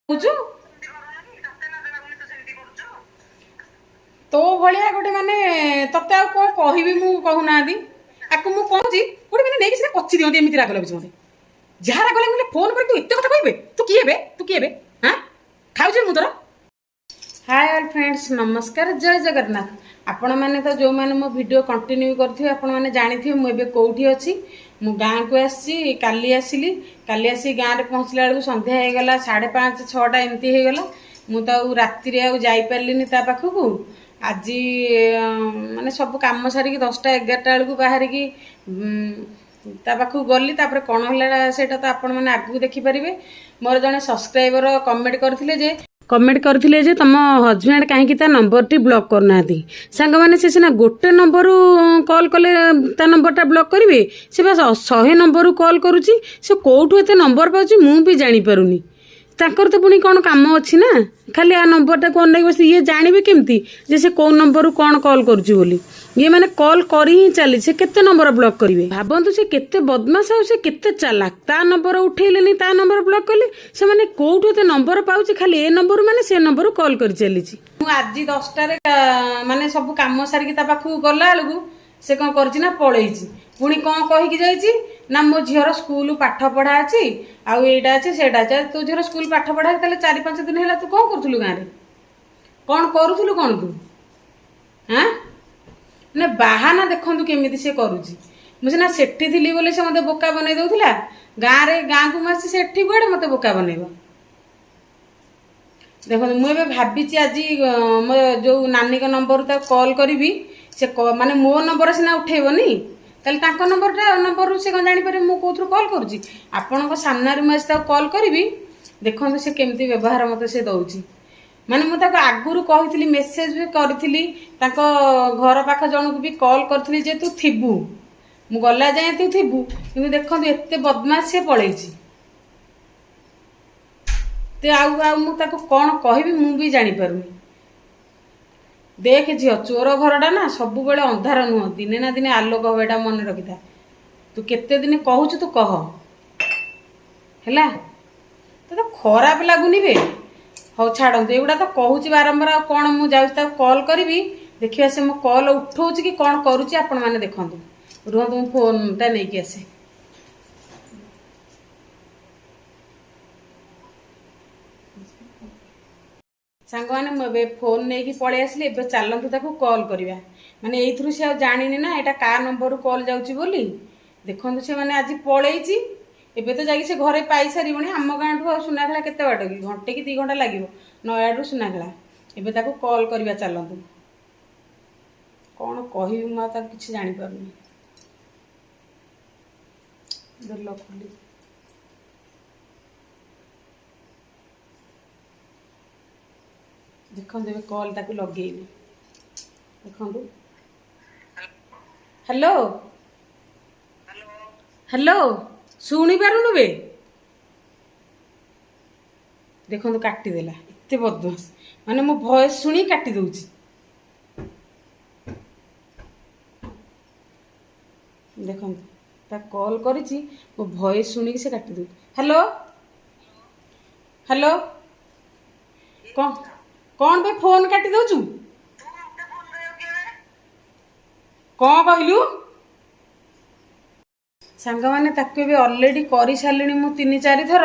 बुझु तो भाया गोटे माने तते आ कौन कहबी मु कहूना आपको मु कहूँ गोटे मैंने नहीं सीधा कचि दिखती एमती राग लगे मत जहाँ राग लगे फोन कर तू एत कथा कहबे तू किए हाँ खाऊ मु तोर हाय ऑल फ्रेंड्स नमस्कार जय जगन्नाथ आपण मैंने तो जो मैंने मो वीडियो कंटिन्यू करथिबे आपण मैंने जानिथिबे मु एबे कोठी अछि मु गाँ को आसी काली आसिली काली आसी गाँव में पहुँचला बेलू संध्या हो गला 5:30 6टा एमती हो गला मु तो राति आउ जाई पारलिनी ता पाखकू आज माने सब काम सारिकी 10टा 11टा बेलू बाहर की ता पाखकू गली तापर कौन है सेटा तो आपण मैंने आगू देखिपारे मोर जड़े सब्सक्राइबर कमेंट करथिले जे कमेंट करथिले जे तुम हजबैंड कहीं ता नंबर टी ब्लॉक करना सांग मैंने से सीना गोटे नंबर कॉल कले ता नंबर टा ब्लॉक करेंगे से बस 100 नंबर कॉल करुच्ची से कौटू एत नंबर पाँच मु भी जानी पारुनी ताकर तो पुणी कौन काम अच्छी ना खाली आ नंबर टा कौन बस ये जानवे केमती जे से कौ नंबर कौन कॉल करुच्ची बोली ये मैंने कॉल कर ही चली से केते नंबर ब्लॉक करेंगे भावतु से केते बदमाश आ से केते चालाक ता नंबर उठेलेनी ता नंबर ब्लॉक कले से माने कोठु एते नंबर पाउची खाली ए नंबर माने से नंबर कॉल कर चली मु आज 10टा रे माने सब काम सारिकी ता पाखु गला बेलू से कौन करछि ना पळेइछि पुणी कौन कहीकि जाइछि ना मो झीर स्कूल पाठ पढ़ा अच्छी आउ एटा अच्छे सेटा अच्छे तू झीर स्कूल पाठ पढ़ा ताले 4-5 दिन है तू कौन करूलु गाँव में कौन करूलु कौन तू हाँ ने बाहाना देखु केमी से करुच्ची मुझे सेठी थी बोले से मत बोका बनई दौला गाँव को मुझे सेठी कड़े मत बोका बनइब देखो मुझे भावी आज मो जो नानी का नंबर कॉल करी से माने मो नंबर सीना उठेबनी ताले तांको नंबर से कौन जापर मुझे कौन कॉल करुच्ची आपण सामने मुझे कॉल करी देखो से केमती व्यवहार मत से दौची माने मुझे आगुरी कही मेसेज भी करी घर पाख जन को भी कॉल करी जे तू थिबू मु गला जाए तू थिबू कि देखो एत बदमाश से पलैची ते आउ कौन कहबी मु भी जानी पारुनी देख झील चोर घरटा ना सब बेले अंधार नुह दिने ना दिने आलोक हम एटा मन रखी था तू केते दिन कहूँ तू कह है तो खराब लगुनि बे हाँ छाड़ू एगुड़ा तो कहूँ बारंबार आ कौन मुझे कॉल करी देखिए से मो कॉल उठाऊँ कि कौन करुच्ची आपण मैंने देखूँ रुहत मु फोनटा नहीं आसे सांग मैंने फोन नहीं पलि आसली ए चलतु ताको कॉल करवा माने ये से जानी ना यहाँ क्या नंबर कॉल जाऊँगी बोली देखो से मैंने आज पलैची एबे तो जाकि से घरे पाई सारी आम गाँव ठू सुनाखेला केते बाट कि घंटे कि 2 घंटा लगे नयाडू सुनाखेला एबे ताको कॉल करवा चलतु कौन कहबी मुझे किसी जापर खोली देखो देवे कॉल ताको लगेली देखो हेलो हेलो शुणी पारुनु बे देखो काटिदेला एत बदमाश माने मो भॉइस शुणी काटी दउची देखो ता कॉल करिची मो भॉइस शुणी से काटी दउ हेलो हेलो कौन कौन बे फोन काटी दउचु कौन कहलु सांग मैंने ताके ऑलरेडी कर सारे मु 3-4 थर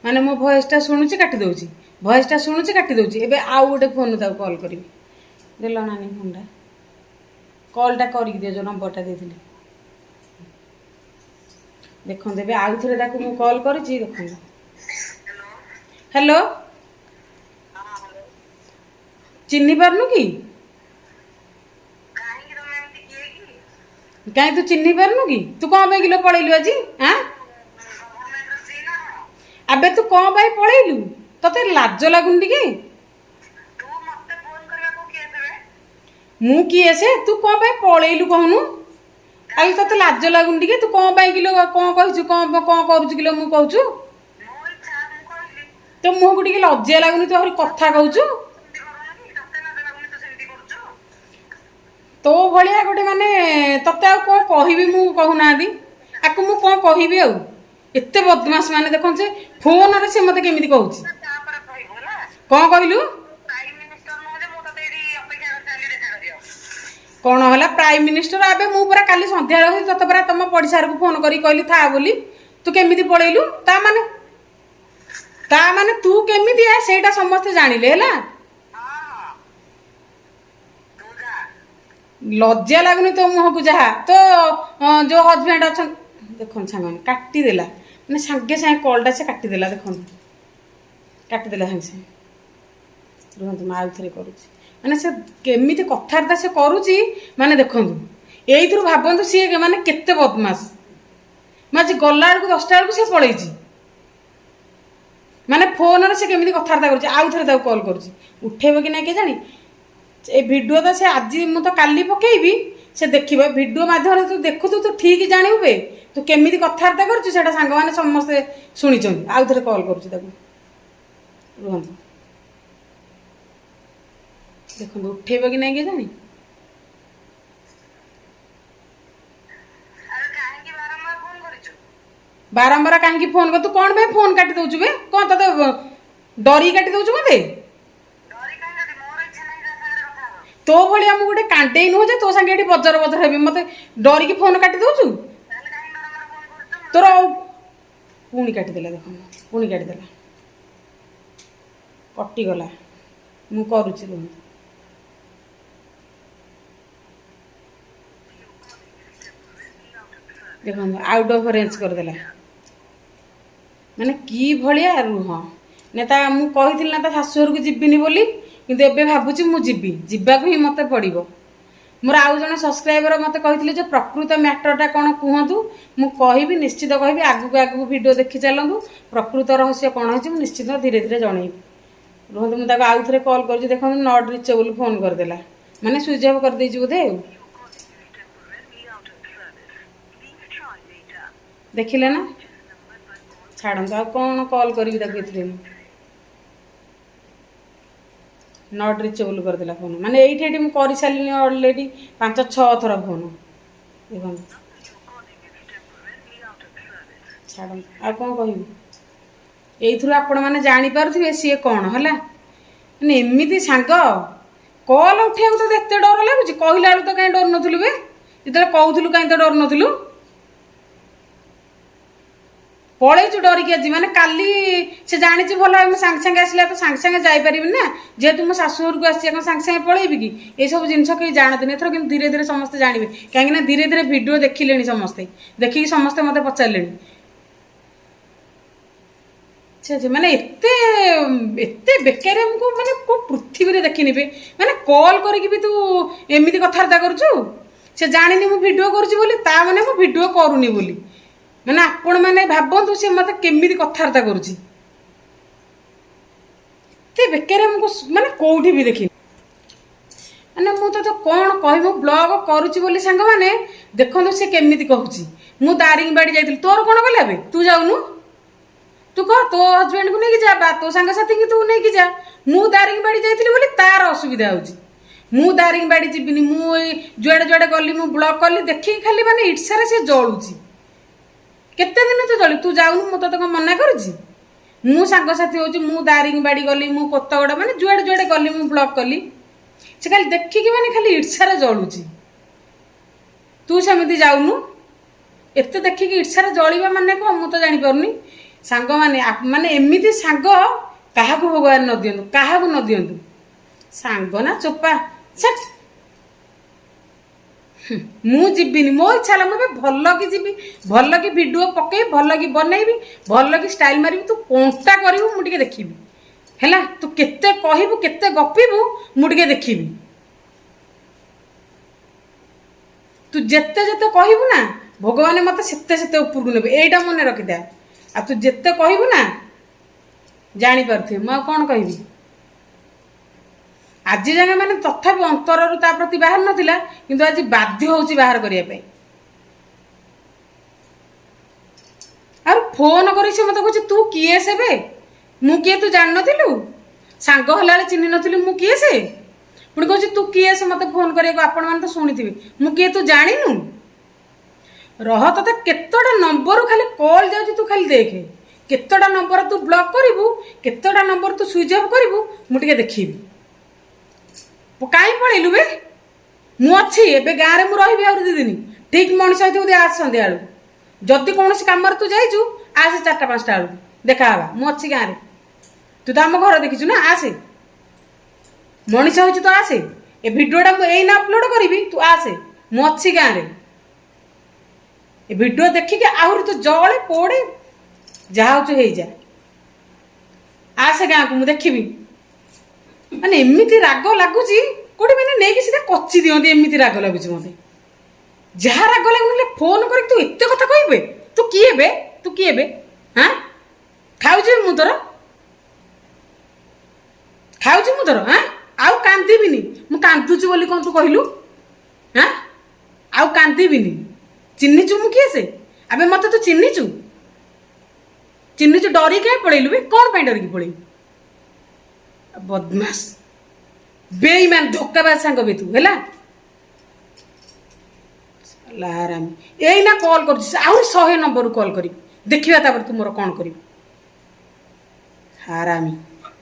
माने मो भॉइसटा शुणुची काटी दउची भॉइसटा शुणुची काटी दउची एबे आउ गोटे फोन ताको कॉल करी देल नानी फोनटा कॉलटा करिक दियो जो नंबरटा देथिले देखो देबे आउ थरे ताको मु कॉल करिची देखो हेलो चिन्नी पारनु कि कहीं तू चिन्नी पारनु कि तू कौन पे किलो पलैलु आज हाँ अबे तू कौन पे पलैलु तते लाज लगुन टिके मु किए से तू कौन पे पलैलु कहनु आई तते लाज लगुन टिके तू कौन पे किलो कौन कहछु कौन करूछु किलो मु कहछु तो मुह को टिके लज्जा लगुनी तू आहुरी कथा कहछु तो भाया गोटे माने तते आ कौन कहबी मु कहूना आपको मु कौन कहबी आउ एत बदमाश माने देखो से फोन रे से मते केमिति कहूची କ'ଣ କହିଲୁ? କ'ଣ ହେଲା ପ୍ରାଇମ ମିନିଷ୍ଟର? ଏବେ ମୁଁ ପୁରା କାଲି ସନ୍ଧ୍ୟାବେଳେ ତତେ ପୁରା ତମ ପଡ଼ିଶାକୁ ଫୋନ କରି କହିଲି ଥା ବୋଲି, ତୁ କେମିତି ପଳେଇଲୁ? ତା ମାନେ ତୁ କେମିତି ସେଇଟା ସମସ୍ତେ ଜାଣିଲେ ହେଲା। ଲଜ୍ଜା ଲାଗୁନି ତୋ ମୁହଁକୁ? ଯାହା ତ ଯୋଉ ହଜବେଣ୍ଡ ଅଛନ୍ତି ଦେଖନ୍ତୁ ସାଙ୍ଗମାନେ କାଟିଦେଲା, ମାନେ ସାଙ୍ଗେ ସାଙ୍ଗେ କଲ୍ଟା ସେ କାଟିଦେଲା। ଦେଖନ୍ତୁ କାଟିଦେଲା ସାଙ୍ଗେ ସାଙ୍ଗେ। ରୁହନ୍ତୁ ମୁଁ ଆଉ ଥରେ କରୁଛି। ମାନେ ସେ କେମିତି କଥାବାର୍ତ୍ତା ସେ କରୁଛି, ମାନେ ଦେଖନ୍ତୁ ଏଇଥିରୁ ଭାବନ୍ତୁ ସିଏ ମାନେ କେତେ ବଦମାସ। ମୁଁ ଆଜି ଗଲା ବେଳକୁ 10ଟା ବେଳକୁ ସେ ପଳେଇଛି, ମାନେ ଫୋନରେ ସେ କେମିତି କଥାବାର୍ତ୍ତା କରୁଛି। ଆଉ ଥରେ ତାକୁ କଲ୍ କରୁଛି, ଉଠେଇବ କି ନାହିଁ କେଜାଣି। ଏ ଭିଡ଼ିଓ ତ ସେ ଆଜି, ମୁଁ ତ କାଲି ପକେଇବି, ସେ ଦେଖିବ। ଭିଡ଼ିଓ ମାଧ୍ୟମରେ ତୁ ଦେଖୁଛୁ, ତୁ ଠିକ୍ ଜାଣିବୁ ବେ ତୁ କେମିତି କଥାବାର୍ତ୍ତା କରୁଛୁ, ସେଇଟା ସାଙ୍ଗମାନେ ସମସ୍ତେ ଶୁଣିଛନ୍ତି। ଆଉ ଥରେ କଲ୍ କରୁଛି ତାକୁ, ରୁହନ୍ତୁ ଦେଖନ୍ତୁ ଉଠେଇବ କି ନାହିଁ କେଜାଣି। ବାରମ୍ବାର କାହିଁକି ଫୋନ କର? ତୁ କ'ଣ ପାଇଁ ଫୋନ କାଟି ଦଉଛୁ ବେ? କ'ଣ ତତେ ଡରିକି କାଟି ଦଉଛୁ ମତେ? ତୋ ଭଳିଆ ମୁଁ ଗୋଟେ କାଣ୍ଡେଇ ନୁହଁ ଯେ ତୋ ସାଙ୍ଗେ ଏଠି ବଜର ବଜର ହେବି। ମତେ ଡରିକି ଫୋନ କାଟି ଦଉଛୁ? ତୋର ପୁଣି କାଟିଦେଲା, ଦେଖନ୍ତୁ ପୁଣି କାଟିଦେଲା, କଟିଗଲା। ମୁଁ କରୁଛି, ରୁହନ୍ତୁ। ଦେଖନ୍ତୁ ଆଉଟ୍ ଅଫ୍ ରେଞ୍ଜ କରିଦେଲା। ମାନେ କି ଭଳିଆ ରୁହ ନା। ମୁଁ କହିଥିଲି ନା ତା ଶାଶୁଘରକୁ ଯିବିନି ବୋଲି, କିନ୍ତୁ ଏବେ ଭାବୁଛି ମୁଁ ଯିବି, ଯିବାକୁ ହିଁ ମୋତେ ପଡ଼ିବ। ମୋର ଆଉ ଜଣେ ସବସ୍କ୍ରାଇବର ମୋତେ କହିଥିଲେ ଯେ ପ୍ରକୃତ ମ୍ୟାଟରଟା କ'ଣ କୁହନ୍ତୁ। ମୁଁ କହିବି, ନିଶ୍ଚିତ କହିବି। ଆଗକୁ ଆଗକୁ ଭିଡ଼ିଓ ଦେଖି ଚାଲନ୍ତୁ। ପ୍ରକୃତ ରହସ୍ୟ କ'ଣ ହେଇଛି ମୁଁ ନିଶ୍ଚିତ ଧୀରେ ଧୀରେ ଜଣେଇବି। ରୁହନ୍ତୁ ମୁଁ ତାକୁ ଆଉ ଥରେ କଲ୍ କରୁଛି। ଦେଖନ୍ତୁ ନଟ୍ ରିଚେବଲ୍ ଫୋନ୍ କରିଦେଲା, ମାନେ ସୁଇଚ୍ ଅଫ୍ କରିଦେଇଛି ବୋଧେ। ଆଉ ଦେଖିଲେ ନା, ଛାଡ଼ନ୍ତୁ ଆଉ କ'ଣ କଲ୍ କରିବି ତାକୁ। ଏଥିରେ ନଟ୍ ରିଚେବଲ୍ କରିଦେଲା ଫୋନ୍। ମାନେ ଏଇଠି ଏଠି ମୁଁ କରିସାରିଲିଣି ଅଲରେଡ଼ି 5-6 ଥର ଫୋନ୍। ଦେଖନ୍ତୁ ଛାଡ଼ନ୍ତୁ ଆଉ କ'ଣ କହିବି। ଏଇଥିରୁ ଆପଣମାନେ ଜାଣିପାରୁଥିବେ ସିଏ କ'ଣ ହେଲା। ମାନେ ଏମିତି ସାଙ୍ଗ, କଲ୍ ଉଠେଇବାକୁ ତୋତେ ଏତେ ଡର ଲାଗୁଛି? କହିଲା ବେଳକୁ ତ କାହିଁ ଡରୁ ନଥିଲୁ ବେ? ଯେତେବେଳେ କହୁଥିଲୁ କାହିଁ ତ ଡରୁ ନଥିଲୁ? ପଳେଇଛୁ ଡରିକି ଆଜି। ମାନେ କାଲି ସେ ଜାଣିଛି ଭଲ ଭାବେ ମୁଁ ସାଙ୍ଗେ ସାଙ୍ଗେ ଆସିଲା ତ ସାଙ୍ଗେ ସାଙ୍ଗେ ଯାଇପାରିବିନି ନା, ଯେହେତୁ ମୋ ଶାଶୁଘରକୁ ଆସିଛି। କ'ଣ ସାଙ୍ଗେ ସାଙ୍ଗେ ପଳେଇବି କି? ଏଇସବୁ ଜିନିଷ କେହି ଜାଣନ୍ତିନି। ଏଥର କିନ୍ତୁ ଧୀରେ ଧୀରେ ସମସ୍ତେ ଜାଣିବେ, କାହିଁକିନା ଧୀରେ ଧୀରେ ଭିଡ଼ିଓ ଦେଖିଲେଣି ସମସ୍ତେ। ଦେଖିକି ସମସ୍ତେ ମୋତେ ପଚାରିଲେଣି ମାନେ ଏତେ ଏତେ ବେକାରିଆକୁ ମାନେ କେଉଁ ପୃଥିବୀରେ ଦେଖିନିବେ। ମାନେ କଲ୍ କରିକି ବି ତୁ ଏମିତି କଥାବାର୍ତ୍ତା କରୁଛୁ। ସେ ଜାଣିନି ମୁଁ ଭିଡ଼ିଓ କରୁଛି ବୋଲି, ତା ମାନେ ମୁଁ ଭିଡ଼ିଓ କରୁନି ବୋଲି। ମାନେ ଆପଣମାନେ ଭାବନ୍ତୁ ସେ ମୋତେ କେମିତି କଥାବାର୍ତ୍ତା କରୁଛି। ଏତେ ବେକାରିଆକୁ ମାନେ କେଉଁଠି ବି ଦେଖିନି। ମାନେ ମୁଁ ତତେ କ'ଣ କହିବି, ମୁଁ ବ୍ଲଗ କରୁଛି ବୋଲି ସାଙ୍ଗମାନେ ଦେଖନ୍ତୁ ସେ କେମିତି କହୁଛି। ମୁଁ ଦାରିଙ୍ଗବାଡ଼ି ଯାଇଥିଲି, ତୋର କ'ଣ କଲା ଏବେ? ତୁ ଯାଉନୁ, ତୁ କହ ତୋ ହଜବେଣ୍ଡକୁ ନେଇକି ଯା, ବା ତୋ ସାଙ୍ଗସାଥୀକି ତୁ ନେଇକି ଯା। ମୁଁ ଦାରିଙ୍ଗବାଡ଼ି ଯାଇଥିଲି ବୋଲି ତାର ଅସୁବିଧା ହେଉଛି। ମୁଁ ଦାରିଙ୍ଗବାଡ଼ି ଯିବିନି। ମୁଁ ଏଇ ଯୁଆଡ଼େ ଯୁଆଡ଼େ ଗଲି ମୁଁ ବ୍ଲଗ କଲି, ଦେଖିକି ଖାଲି ମାନେ ଇର୍ଷାରେ ସେ ଜଳୁଛି। କେତେ ଦିନ ତୁ ଜଳି, ତୁ ଯାଉନୁ, ମୁଁ ତତେ କ'ଣ ମନା କରୁଛି? ମୁଁ ସାଙ୍ଗସାଥୀ ହେଉଛି, ମୁଁ ଦାରିଙ୍ଗବାଡ଼ି ଗଲି, ମୁଁ କୋତଗଡ଼, ମାନେ ଯୁଆଡ଼େ ଯୁଆଡ଼େ ଗଲି ମୁଁ ବ୍ଲଗ କଲି। ସେ ଖାଲି ଦେଖିକି ମାନେ ଖାଲି ଇର୍ଷାରେ ଜଳୁଛି। ତୁ ସେମିତି ଯାଉନୁ। ଏତେ ଦେଖିକି ଇର୍ଷାରେ ଜଳିବା ମାନେ କ'ଣ ମୁଁ ତ ଜାଣିପାରୁନି। ସାଙ୍ଗମାନେ ମାନେ ଏମିତି ସାଙ୍ଗ କାହାକୁ ଭଗବାନ ନ ଦିଅନ୍ତୁ, କାହାକୁ ନ ଦିଅନ୍ତୁ। ସାଙ୍ଗ ନା ଚୋପା। ମୁଁ ଯିବିନି, ମୋ ଇଚ୍ଛା ହେଲା। ମୁଁ ଏବେ ଭଲ କି ଯିବି, ଭଲ କି ଭିଡ଼ିଓ ପକେଇବି, ଭଲ କି ବନେଇବି, ଭଲ କି ଷ୍ଟାଇଲ ମାରିବି। ତୁ କଣ୍ଟା କରିବୁ, ମୁଁ ଟିକେ ଦେଖିବି ହେଲା। ତୁ କେତେ କହିବୁ, କେତେ ଗପିବୁ, ମୁଁ ଟିକେ ଦେଖିବି। ତୁ ଯେତେ ଯେତେ କହିବୁ ନା, ଭଗବାନ ମୋତେ ସେତେ ସେତେ ଉପରକୁ ନେବେ, ଏଇଟା ମନେ ରଖିଥା। ଆଉ ତୁ ଯେତେ କହିବୁ ନା, ଜାଣିପାରୁଥିବେ ମୁଁ ଆଉ କ'ଣ କହିବି। ଆଜି ଯାଏ ମାନେ ତଥାପି ଅନ୍ତରରୁ ତା ପ୍ରତି ବାହାର ନଥିଲା, କିନ୍ତୁ ଆଜି ବାଧ୍ୟ ହେଉଛି ବାହାର କରିବା ପାଇଁ। ଆଉ ଫୋନ କରି ସେ ମୋତେ କହୁଛି ତୁ କିଏ ସେବେ? ମୁଁ କିଏ ତୁ ଜାଣିନଥିଲୁ? ସାଙ୍ଗ ହେଲାବେଳେ ଚିହ୍ନି ନଥିଲୁ ମୁଁ କିଏ ସେ? ପୁଣି କହୁଛି ତୁ କିଏ ସେ ମୋତେ ଫୋନ କରିବାକୁ? ଆପଣମାନେ ତ ଶୁଣିଥିବେ। ମୁଁ କିଏ ତୁ ଜାଣିନୁ? ରହ ତତେ କେତେଟା ନମ୍ବରରୁ ଖାଲି କଲ୍ ଯାଉଛି, ତୁ ଖାଲି ଦେଖେ। କେତେଟା ନମ୍ବର ତୁ ବ୍ଲକ୍ କରିବୁ, କେତେଟା ନମ୍ବର ତୁ ସୁଇଚ୍ ଅଫ୍ କରିବୁ ମୁଁ ଟିକେ ଦେଖିବି। କାହିଁ ପଳେଇଲୁ ବେ? ମୁଁ ଅଛି ଏବେ ଗାଁରେ, ମୁଁ ରହିବି ଆହୁରି 2 ଦିନ। ଠିକ୍ ମଣିଷ ହେଇଥିବୁ ଯଦି ଆସ ସନ୍ଧ୍ୟାବେଳକୁ। ଯଦି କୌଣସି କାମରେ ତୁ ଯାଇଛୁ ଆସେ 4ଟା 5ଟା ବେଳକୁ ଦେଖାହେବା। ମୁଁ ଅଛି ଗାଁରେ। ତୁ ତ ଆମ ଘର ଦେଖିଛୁ ନା, ଆସେ। ମଣିଷ ହେଇଛୁ ତ ଆସେ। ଏ ଭିଡ଼ିଓଟା ମୁଁ ଏଇନା ଅପଲୋଡ଼ କରିବି, ତୁ ଆସେ। ମୁଁ ଅଛି ଗାଁରେ। ଏ ଭିଡ଼ିଓ ଦେଖିକି ଆହୁରି ତୁ ଜଳେ ପୋଡ଼େ ଯାହା ହଉଛୁ ହେଇଯା। ଆସେ ଗାଁକୁ, ମୁଁ ଦେଖିବି। ମାନେ ଏମିତି ରାଗ ଲାଗୁଛି, କୋଉଠି ମାନେ ନେଇକି ସିଧା କଚି ଦିଅନ୍ତି, ଏମିତି ରାଗ ଲାଗୁଛି ମତେ। ଯାହା ରାଗ ଲାଗୁନଥିଲେ ଫୋନ କରିକି ତୁ ଏତେ କଥା କହିବେ? ତୁ କିଏ ବେ? ତୁ କିଏ ବେ? ହଁ ଖାଉଛି ମୁଁ ତୋର, ଖାଉଛି ମୁଁ ତୋର। ହଁ ଆଉ କାନ୍ଦିବିନି। ମୁଁ କାନ୍ଦୁଛି ବୋଲି କଣ ତୁ କହିଲୁ? ହଁ ଆଉ କାନ୍ଦିବିନି। ଚିହ୍ନିଛୁ ମୁଁ କିଏ ସେ? ଆବେ ମତେ ତୁ ଚିହ୍ନିଛୁ? ଚିହ୍ନିଛୁ? ଡରି କାହିଁ ପଳେଇଲୁ ବେ? କଣ ପାଇଁ ଡରିକି ପଳେଇଲୁ? ବଦମାସ, ବେଇମାନ, ଧୋକାବାଜ ସାଙ୍ଗ ବେ ତୁ ହେଲା। ଏଇନା କଲ୍ କରୁଛି, ଆହୁରି 100 ନମ୍ବରରୁ କଲ୍ କରିବି। ଦେଖିବା ତାପରେ ତୁ ମୋର କଣ କରିବୁ। ହାରାମି।